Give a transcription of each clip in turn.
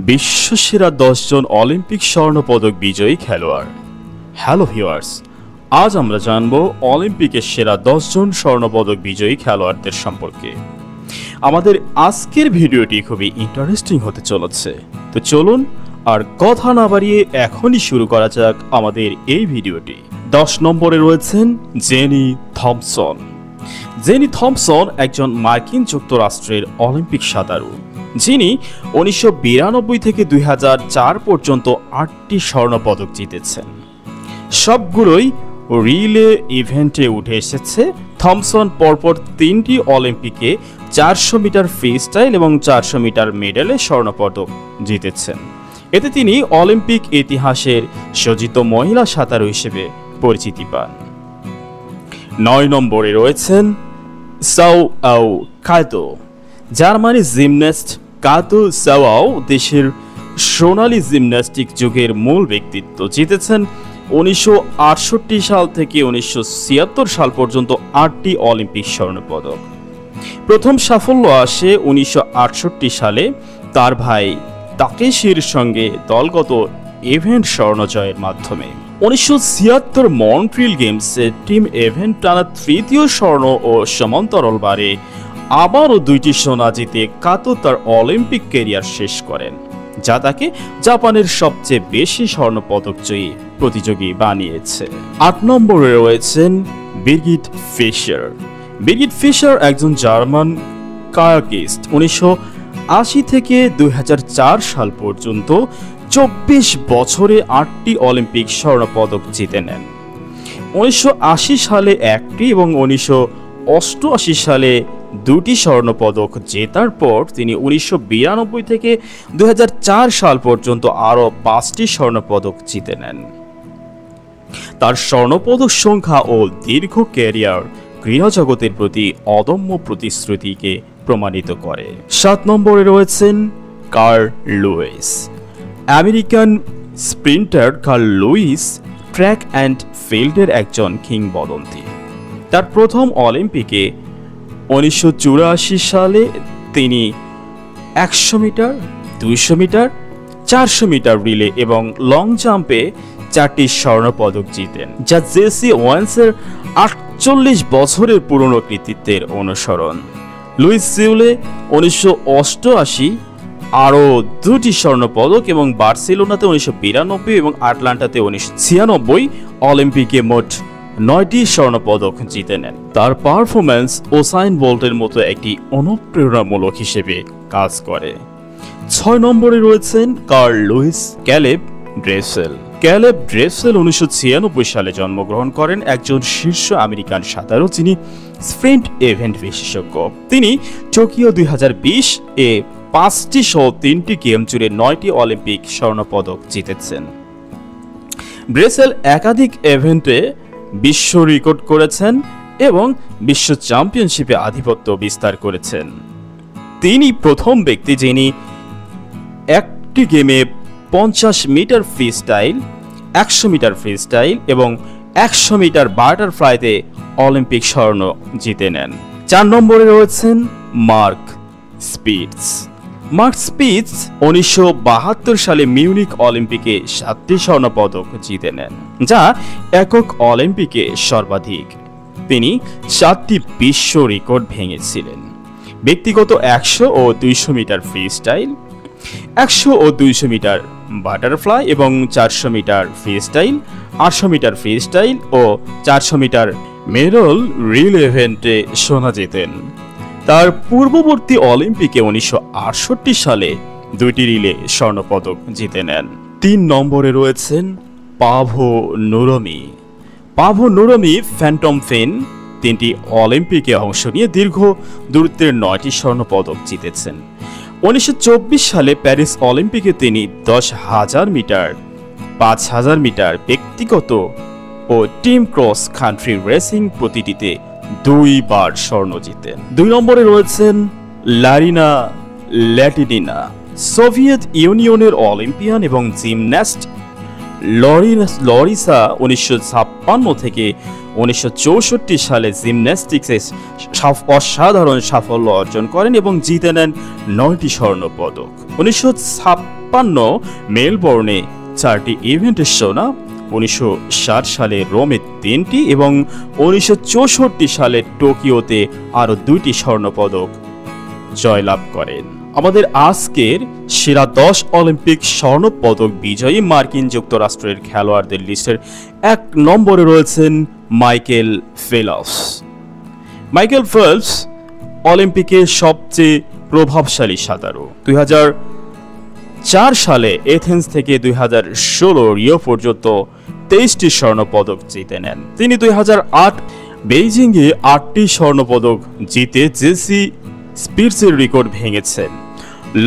বিশ্বসেরা 10 জন Olympic স্বর্ণপদক বিজয়ী খেলোয়াড়। হ্যালো ভিউয়ার্স, আজ আমরা জানব অলিম্পিকের সেরা 10 জন স্বর্ণপদক বিজয়ী খেলোয়াড়দের সম্পর্কে। আমাদের আজকের ভিডিওটি খুবই ইন্টারেস্টিং হতে চলেছে, তো চলুন আর কথা না বাড়িয়ে এখনই শুরু করা যাক আমাদের এই ভিডিওটি। 10 নম্বরে রয়েছেন জেনি থমসন। জেনি থমসন একজন মার্কিন যুক্তরাষ্ট্রের অলিম্পিক সাঁতারু, যিনি 1992 থেকে 2004 পর্যন্ত 8টি স্বর্ণপদক জিতেছেন। সবগুলোই রিলে ইভেন্টে উঠে এসেছে। থমসন পরপর 3টি অলিম্পিকে 400 মিটার ফ্রি স্টাইল এবং 400 মিটার মেডেলে স্বর্ণপদক জিতেছেন। এতে তিনি অলিম্পিক ইতিহাসের সজ্জিত মহিলা সাঁতারু হিসেবে পরিচিতি পান। 9 নম্বরে রয়েছেন সাওয়াও কাতো। জার্মানি জিমন্যাস্ট কাতো সাওয়াও দেশের সোনালী জিমন্যাস্টিক যুগের মূল ব্যক্তিত্ব। জিতেছেন 1968 সাল থেকে 1976 সাল পর্যন্ত 8টি অলিম্পিক স্বর্ণপদক। প্রথম সাফল্য আসে 1968 সালে তার ভাই তাকেশির সঙ্গে দলগত ইভেন্ট স্বর্ণ জয়ের মাধ্যমে। 1976 মন্ট্রিল গেমসে টিম ইভেন্ট টানা 3য় স্বর্ণ ও সমান্তরালবারে আবারও 2টি সোনা জিতে কাতো তার অলিম্পিক ক্যারিয়ার শেষ করেন, যা তাকে জাপানের সবচেয়ে বেশি স্বর্ণপদক জয়ী প্রতিযোগী বানিয়েছে। 8 নম্বরে রয়েছেন বিরগিট ফিশার। বিরগিট ফিশার একজন জার্মান কায়াকিস্ট। 1980 থেকে 2004 সাল পর্যন্ত 24 বছরে 8টি অলিম্পিক স্বর্ণপদক জিতে নেন। 1980 সালে 1টি এবং 1988 সালে 2টি স্বর্ণপদক জেতার পর তিনি 1992 থেকে 2004 সাল পর্যন্ত আরও 5টি স্বর্ণপদক জিতে নেন। তার স্বর্ণপদক সংখ্যা ও দীর্ঘ ক্যারিয়ার ক্রীড়া জগতের প্রতি অদম্য প্রতিশ্রুতিকে প্রমাণিত করে। 7 নম্বরে রয়েছেন Carl Lewis. American sprinter Carl Lewis track and ফিল্ডের একজন কিংবদন্তি। তার প্রথম অলিম্পিকে 1984 সালে তিনি 100 মিটার, 200 মিটার, 400 মিটার রিলে এবং লং জাম্পে 4টি স্বর্ণপদক জিতেন, যা জেসি ওয়েন্সের 48 বছরের পুরনো কৃতিত্বের অনুসরণ। লুইস সিউলে 1988 আরও 2টি স্বর্ণপদক এবং বার্সেলোনাতে 1992 এবং আটলান্টাতে 1996 অলিম্পিকে মোট 9টি স্বর্ণপদক জিতে নেন। তার পারফরম্যান্স ওসাইন বোল্টের মতো একটি অনুপ্রেরণামূলক হিসেবে কাজ করে। 6 নম্বরে রয়েছেন কার্ল লুইস ক্যালেব ড্রেসেল। ক্যালেব ড্রেসেল 1996 সালে জন্মগ্রহণ করেন, একজন শীর্ষ আমেরিকান সাঁতারু যিনি স্প্রিন্ট ইভেন্ট বিশেষজ্ঞ। তিনি টোকিও 2020 এ 5টি সহ 3টি গেম জুড়ে 9টি অলিম্পিক স্বর্ণপদক জিতেছেন। ড্রেসেল একাধিক ইভেন্টে বিশ্ব রেকর্ড করেছেন এবং বিশ্ব চ্যাম্পিয়নশিপে আধিপত্য বিস্তার করেছেন। তিনি প্রথম ব্যক্তি যিনি একটি গেমে 50 meter freestyle, 100 meter freestyle এবং 100 মিটার বাটারফ্লাইতে অলিম্পিক স্বর্ণ জিতে নেন। 4 নম্বরে রয়েছেন মার্ক স্পিটস। মার্ক স্পিটস 1972 সালে মিউনিক অলিম্পিকে 7টি স্বর্ণপদক জিতে নেন, যা একক অলিম্পিকে সর্বাধিক। তিনি 7টি বিশ্ব রেকর্ড ভেঙেছিলেন। ব্যক্তিগত 100 ও 200 মিটার ফ্রি স্টাইল, 100 ও 200 মিটার বাটারফ্লাই এবং 400 metre freestyle, 800 metre freestyle ও 400 মিটার মেডল রিল ইভেন্টে সোনা জেতেন। তার পূর্ববর্তী অলিম্পিকে 1968 সালে 2টি রিলে স্বর্ণপদক জিতে নেন। 3 নম্বরে রয়েছেন Paavo Nurmi. Paavo Nurmi Phantom Finn 3টি অলিম্পিকে অংশ নিয়ে দীর্ঘ দূরত্বের 9টি স্বর্ণপদক জিতেছেন। 1924 সালে প্যারিস অলিম্পিকে তিনি 10,000 মিটার, 5,000 মিটার ব্যক্তিগত ও টিম ক্রস কান্ট্রি রেসিং প্রতিটিতে 2 বার স্বর্ণ জিতেন। 2 নম্বরে রয়েছেন লারিনা ল্যাটিনিনা। সোভিয়েত ইউনিয়নের অলিম্পিয়ান এবং জিমন্যাস্ট লরিসা 1956 থেকে 1964 সালে জিমন্যাস্টিক্সে অসাধারণ সাফল্য অর্জন করেন এবং জিতে নেন 9টি স্বর্ণপদক। 1956 মেলবোর্নে 4টি ইভেন্টের সোনা, 1960 সালে রোমে 3টি এবং 1964 সালে টোকিওতে আরও 2টি স্বর্ণপদক জয়লাভ করেন। আমাদের আজকের সেরা 10 অলিম্পিক স্বর্ণপদক বিজয়ী মার্কিন যুক্তরাষ্ট্রের খেলোয়াড়দের লিস্টের 1 নম্বরে রয়েছেন মাইকেল ফেলপস। মাইকেল ফেলপস অলিম্পিকের সবচেয়ে প্রভাবশালী সাঁতারু। 2004 সালে এথেন্স থেকে 2016 রিও পর্যন্ত 23টি স্বর্ণপদক জিতে নেন। তিনি 2008 বেইজিংয়ে 8টি স্বর্ণপদক জিতে জেসি স্পিরসের রেকর্ড ভেঙেছেন।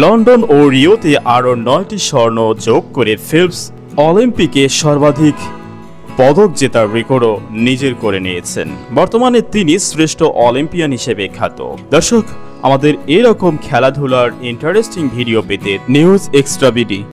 লন্ডন ও রিওতে আরও 9টি স্বর্ণ যোগ করে ফেলপস অলিম্পিকে সর্বাধিক পদক জেতার রেকর্ডও নিজের করে নিয়েছেন। বর্তমানে তিনি শ্রেষ্ঠ অলিম্পিয়ান হিসেবে খ্যাত। দর্শক, আমাদের এরকম খেলাধুলার ইন্টারেস্টিং ভিডিও পেতে নিউজ এক্সট্রা বিডি